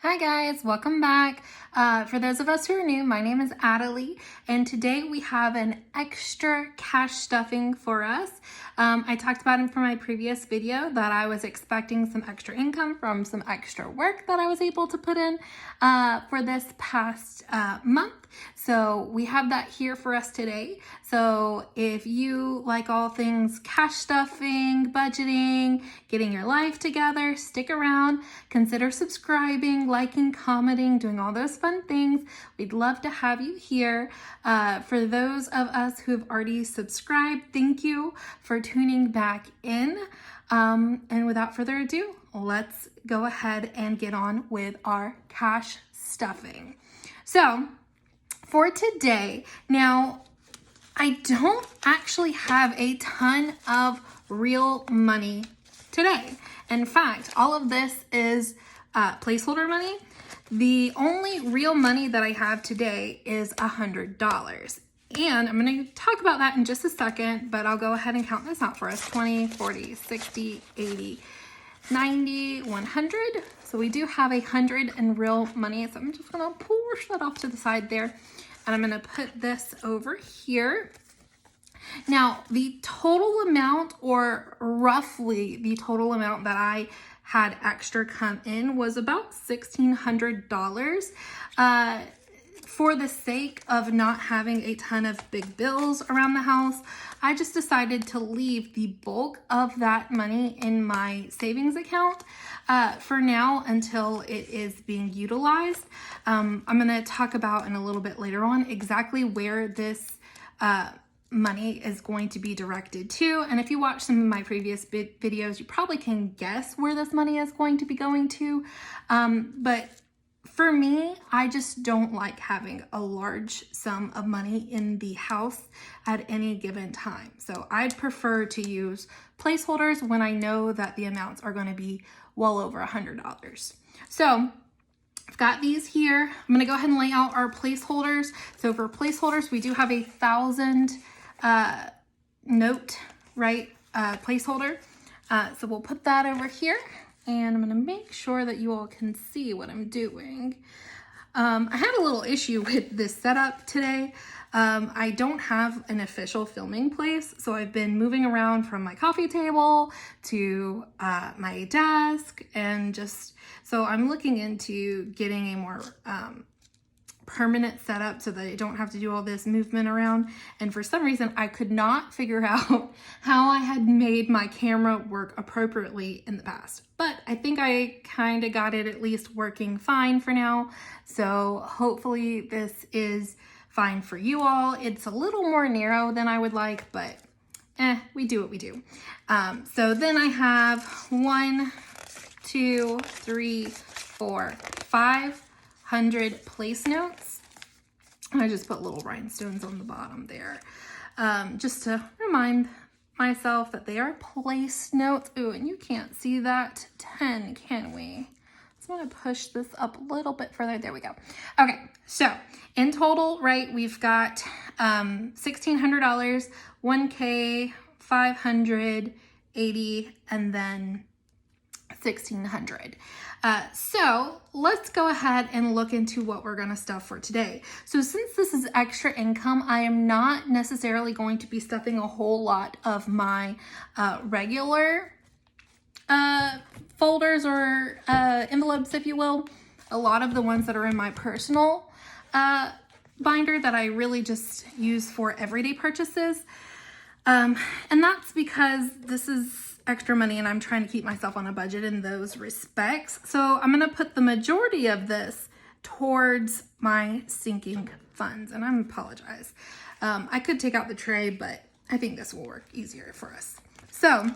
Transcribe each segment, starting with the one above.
Hi guys, welcome back. For those of us who are new, my name is Adelie, and today we have an extra cash stuffing for us. I talked about in my previous video that I was expecting some extra income from some extra work that I was able to put in for this past month. So we have that here for us today. So if you like all things cash stuffing, budgeting, getting your life together, stick around, consider subscribing, liking, commenting, doing all those fun things. We'd love to have you here. For those of us who've already subscribed, thank you for tuning back in. And without further ado, let's go ahead and get on with our cash stuffing. So for today, now I don't actually have a ton of real money today. In fact, all of this is placeholder money. The only real money that I have today is $100. And I'm going to talk about that in just a second, but I'll go ahead and count this out for us. 20, 40, 60, 80, 90, 100. So we do have 100 in real money. So I'm just going to push that off to the side there. And I'm going to put this over here. Now, the total amount, or roughly the total amount that I had extra come in, was about $1,600. For the sake of not having a ton of big bills around the house, I just decided to leave the bulk of that money in my savings account for now until it is being utilized. I'm going to talk about in a little bit later on exactly where this money is going to be directed to. And if you watch some of my previous videos, you probably can guess where this money is going to be going to. But for me, I just don't like having a large sum of money in the house at any given time. So I'd prefer to use placeholders when I know that the amounts are going to be well over $100. So I've got these here. I'm going to go ahead and lay out our placeholders. So for placeholders, we do have a 1,000 note, right, placeholder. So we'll put that over here. And I'm going to make sure that you all can see what I'm doing. I had a little issue with this setup today. I don't have an official filming place, so I've been moving around from my coffee table to my desk, and so I'm looking into getting a more permanent setup so that I don't have to do all this movement around. And for some reason, I could not figure out how I had made my camera work appropriately in the past. But I think I kind of got it at least working fine for now. So hopefully this is fine for you all. It's a little more narrow than I would like, but we do what we do. So then I have 1, 2, 3, 4, 500 place notes. I just put little rhinestones on the bottom there, just to remind myself that they are place notes. Ooh, and you can't see that 10, can we? So I'm going to push this up a little bit further. There we go. Okay, so in total, right, we've got $1,600, 1K, 580, and then 1,600. So let's go ahead and look into what we're going to stuff for today. So since this is extra income, I am not necessarily going to be stuffing a whole lot of my regular folders or envelopes, if you will. A lot of the ones that are in my personal binder that I really just use for everyday purchases. And that's because this is extra money and I'm trying to keep myself on a budget in those respects. So I'm going to put the majority of this towards my sinking funds, and I apologize. I could take out the tray, but I think this will work easier for us. So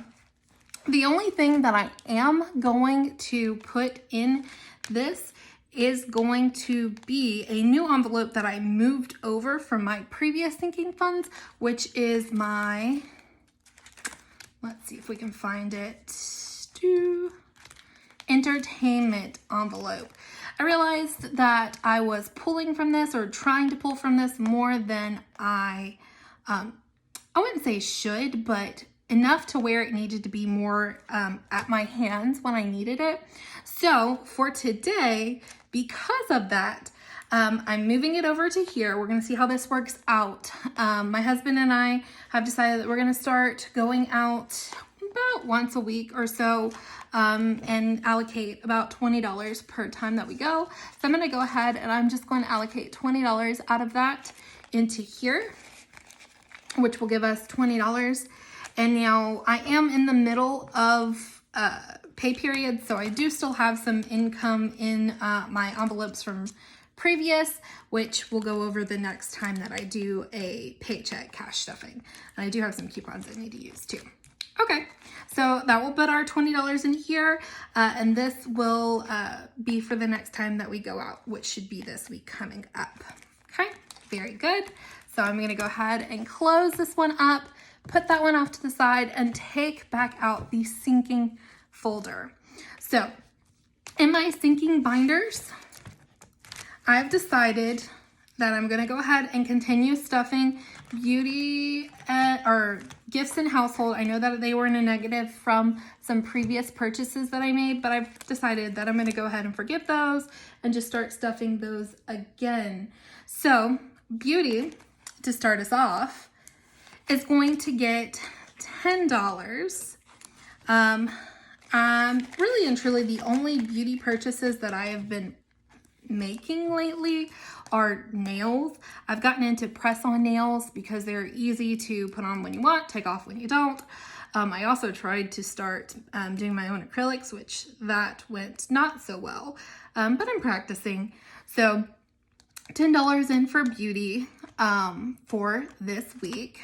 the only thing that I am going to put in this is going to be a new envelope that I moved over from my previous sinking funds, which is my, let's see if we can find it, entertainment envelope. I realized that I was pulling from this, or trying to pull from this, more than I wouldn't say should, but enough to where it needed to be more at my hands when I needed it. So for today, because of that, I'm moving it over to here. We're going to see how this works out. My husband and I have decided that we're going to start going out about once a week or so, and allocate about $20 per time that we go. So I'm going to go ahead and I'm just going to allocate $20 out of that into here, which will give us $20. And now I am in the middle of pay period, so I do still have some income in my envelopes from previous, which we'll go over the next time that I do a paycheck cash stuffing. And I do have some coupons I need to use too. Okay, so that will put our $20 in here, and this will be for the next time that we go out, which should be this week coming up. Okay, very good. So I'm gonna go ahead and close this one up, put that one off to the side, and take back out the sinking folder. So in my sinking binders, I've decided that I'm gonna go ahead and continue stuffing beauty or gifts and household. I know that they were in a negative from some previous purchases that I made, but I've decided that I'm gonna go ahead and forget those and just start stuffing those again. So beauty, to start us off, is going to get $10. Really and truly the only beauty purchases that I have been making lately are nails. I've gotten into press-on nails because they're easy to put on when you want, take off when you don't. I also tried to start doing my own acrylics, which that went not so well, but I'm practicing. So $10 in for beauty for this week.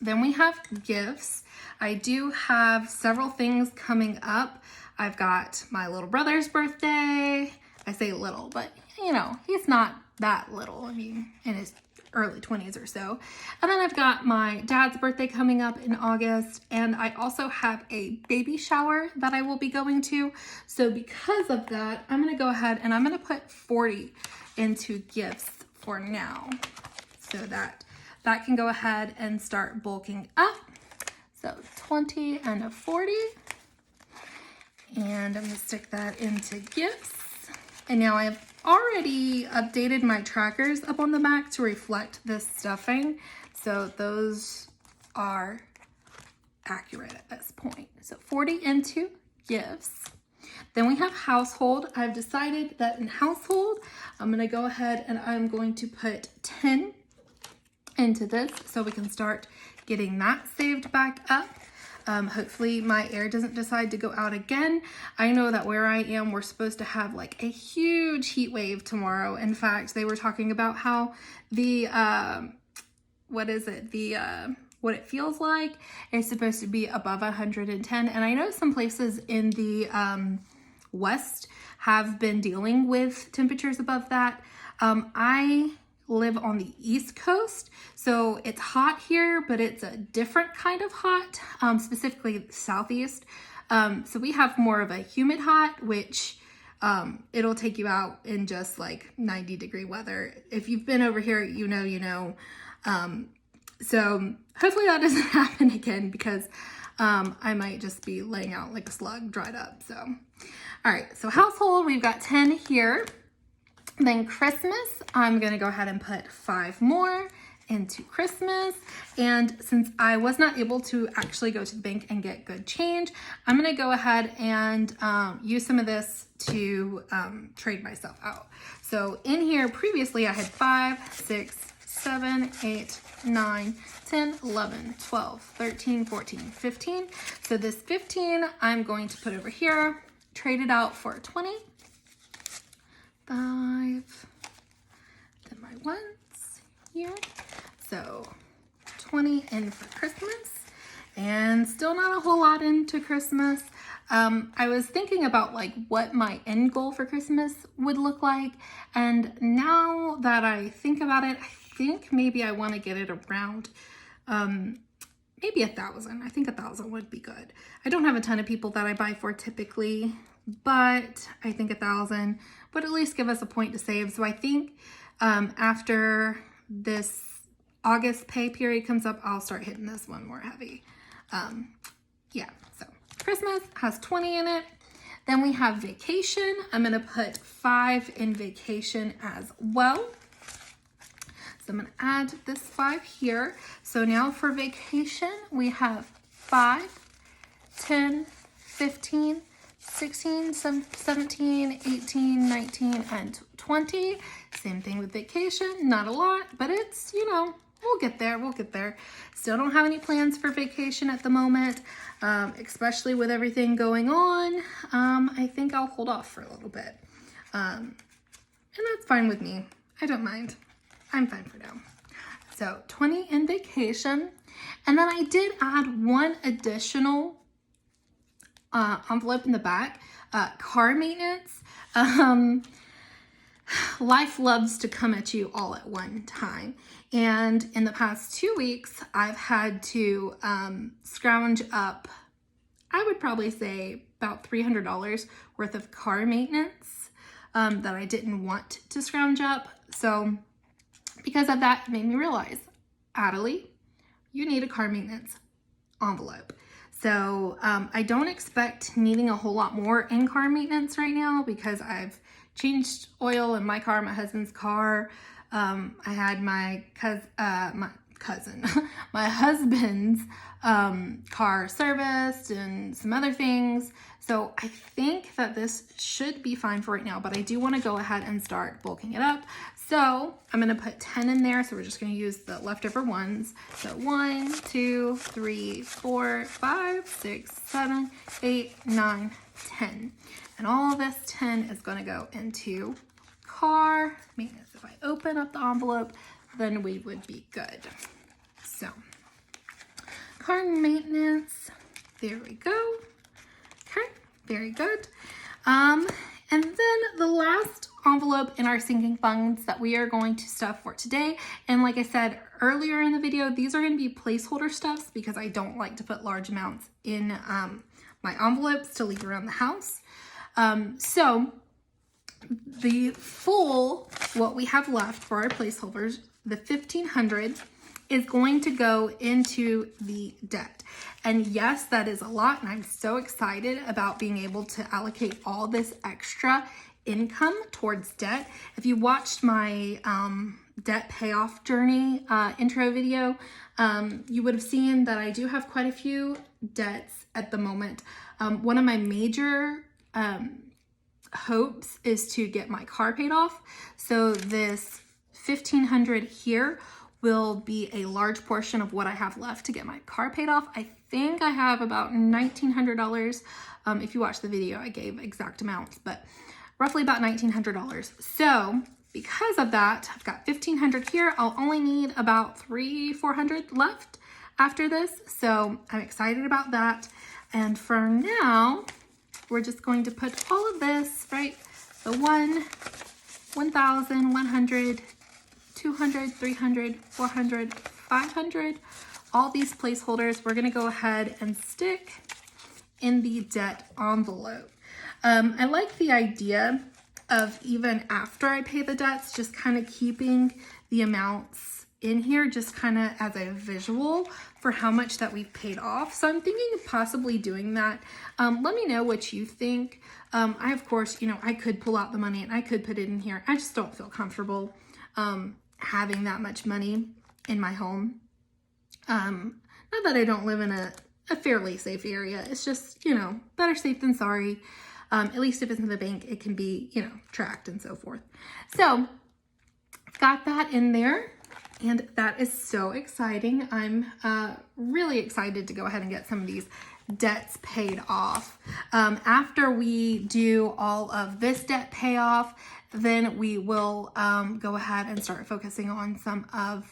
Then we have gifts. I do have several things coming up. I've got my little brother's birthday. I say little, but you know, he's not that little. I mean, in his early 20s or so. And then I've got my dad's birthday coming up in August, and I also have a baby shower that I will be going to. So because of that, I'm gonna go ahead and I'm gonna put 40 into gifts for now, so that can go ahead and start bulking up. So 20 and a 40. And I'm gonna stick that into gifts. And now I've already updated my trackers up on the back to reflect this stuffing. So those are accurate at this point. So 40 into gifts. Then we have household. I've decided that in household, I'm gonna go ahead and I'm going to put 10 into this so we can start getting that saved back up. Hopefully my air doesn't decide to go out again. I know that where I am, we're supposed to have like a huge heat wave tomorrow. In fact, they were talking about how the, what it feels like is supposed to be above 110. And I know some places in the West have been dealing with temperatures above that. I live on the East Coast, so it's hot here, but it's a different kind of hot, specifically Southeast. So we have more of a humid hot, which it'll take you out in just like 90-degree weather. If you've been over here, you know. So hopefully that doesn't happen again, because I might just be laying out like a slug dried up. So, all right, so household, we've got 10 here. Then Christmas, I'm gonna go ahead and put 5 more into Christmas. And since I was not able to actually go to the bank and get good change, I'm gonna go ahead and use some of this to trade myself out. So in here previously I had 5, 6, 7, 8, 9, 10, 11, 12, 13, 14, 15. So this 15 I'm going to put over here, trade it out for 20. 5, then my ones here. So 20 in for Christmas, and still not a whole lot into Christmas. I was thinking about like what my end goal for Christmas would look like, and now that I think about it, I think maybe I want to get it around maybe 1,000. I think 1,000 would be good. I don't have a ton of people that I buy for typically, but I think 1,000 would at least give us a point to save. So I think after this August pay period comes up, I'll start hitting this one more heavy. Yeah, so Christmas has 20 in it. Then we have vacation. I'm going to put 5 in vacation as well. So I'm going to add this 5 here. So now for vacation, we have 5, 10, 15, 16, 17, 18, 19, and 20. Same thing with vacation, not a lot, but it's, you know, we'll get there, we'll get there. Still don't have any plans for vacation at the moment, especially with everything going on. I think I'll hold off for a little bit. And that's fine with me. I don't mind. I'm fine for now. So 20 in vacation. And then I did add one additional envelope in the back, car maintenance. Life loves to come at you all at one time. And in the past 2 weeks, I've had to scrounge up, I would probably say about $300 worth of car maintenance that I didn't want to scrounge up. So because of that, it made me realize, Adelie, you need a car maintenance envelope. So I don't expect needing a whole lot more in car maintenance right now because I've changed oil in my car, my husband's car. I had my cousin, my husband's car serviced and some other things. So I think that this should be fine for right now, but I do want to go ahead and start bulking it up. So I'm going to put 10 in there. So we're just going to use the leftover ones. So 1, 2, 3, 4, 5, 6, 7, 8, 9, 10. And all of this 10 is going to go into car maintenance. If I open up the envelope, then we would be good. So car maintenance, there we go. Okay, very good. And then the last envelope in our sinking funds that we are going to stuff for today. And like I said earlier in the video, these are going to be placeholder stuffs because I don't like to put large amounts in my envelopes to leave around the house. So the full, what we have left for our placeholders, the $1,500 is going to go into the debt. And yes, that is a lot. And I'm so excited about being able to allocate all this extra income towards debt. If you watched my debt payoff journey intro video, you would have seen that I do have quite a few debts at the moment. One of my major hopes is to get my car paid off. So this $1,500 here will be a large portion of what I have left to get my car paid off. I think I have about $1,900. If you watch the video, I gave exact amounts, but roughly about $1,900. So because of that, I've got $1,500 here. I'll only need about $300-400 left after this. So I'm excited about that. And for now, we're just going to put all of this, right? The 1,000, 100, 200, 300, 400, 500, all these placeholders, we're going to go ahead and stick in the debt envelope. I like the idea of even after I pay the debts, just kind of keeping the amounts in here, just kind of as a visual for how much that we've paid off. So I'm thinking of possibly doing that. Let me know what you think. I, of course, you know, I could pull out the money and I could put it in here. I just don't feel comfortable having that much money in my home. Not that I don't live in a fairly safe area. It's just, you know, better safe than sorry. At least if it's in the bank, it can be, you know, tracked and so forth. So got that in there. And that is so exciting. I'm really excited to go ahead and get some of these debts paid off. After we do all of this debt payoff, then we will go ahead and start focusing on some of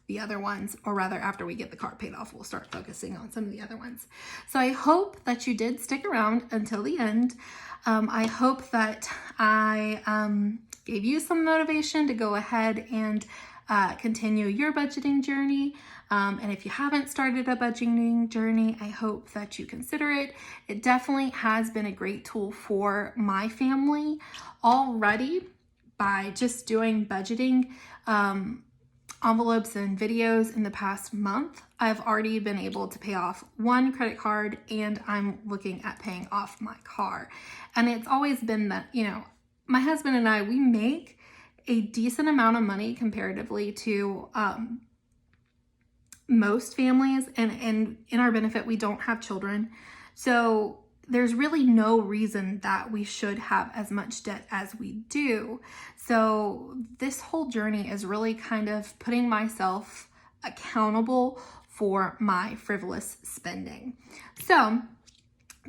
the other ones, or rather after we get the car paid off, we'll start focusing on some of the other ones. So I hope that you did stick around until the end. I hope that I gave you some motivation to go ahead and continue your budgeting journey. And if you haven't started a budgeting journey, I hope that you consider it. It definitely has been a great tool for my family already by just doing budgeting envelopes and videos in the past month, I've already been able to pay off one credit card, and I'm looking at paying off my car. And it's always been that, you know, my husband and I, we make a decent amount of money comparatively to most families, and in our benefit, we don't have children. So there's really no reason that we should have as much debt as we do. So this whole journey is really kind of putting myself accountable for my frivolous spending. So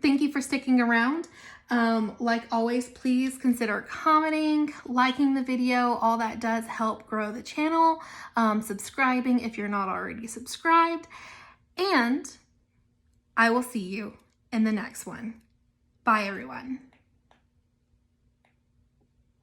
thank you for sticking around. Like always, please consider commenting, liking the video. All that does help grow the channel. Subscribing if you're not already subscribed. And I will see you in the next one. Bye, everyone.